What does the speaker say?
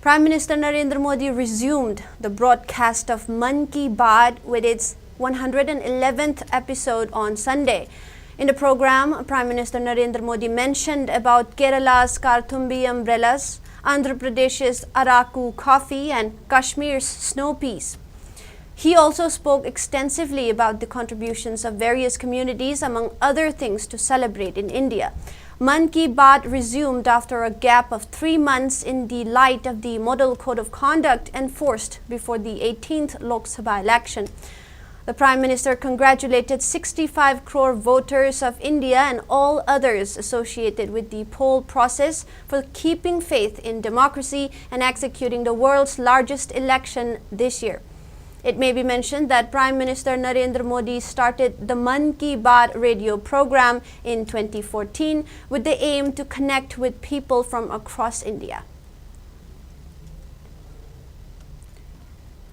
Prime Minister Narendra Modi resumed the broadcast of Mann Ki Baat with its 111th episode on Sunday. In the program, Prime Minister Narendra Modi mentioned about Kerala's Karthumbi umbrellas, Andhra Pradesh's Araku coffee and Kashmir's snow peas. He also spoke extensively about the contributions of various communities, among other things, to celebrate in India. Mann Ki Baat resumed after a gap of 3 months in the light of the Model Code of Conduct enforced before the 18th Lok Sabha election. The Prime Minister congratulated 65 crore voters of India and all others associated with the poll process for keeping faith in democracy and executing the world's largest election this year. It may be mentioned that Prime Minister Narendra Modi started the Mann Ki Baat radio program in 2014 with the aim to connect with people from across India.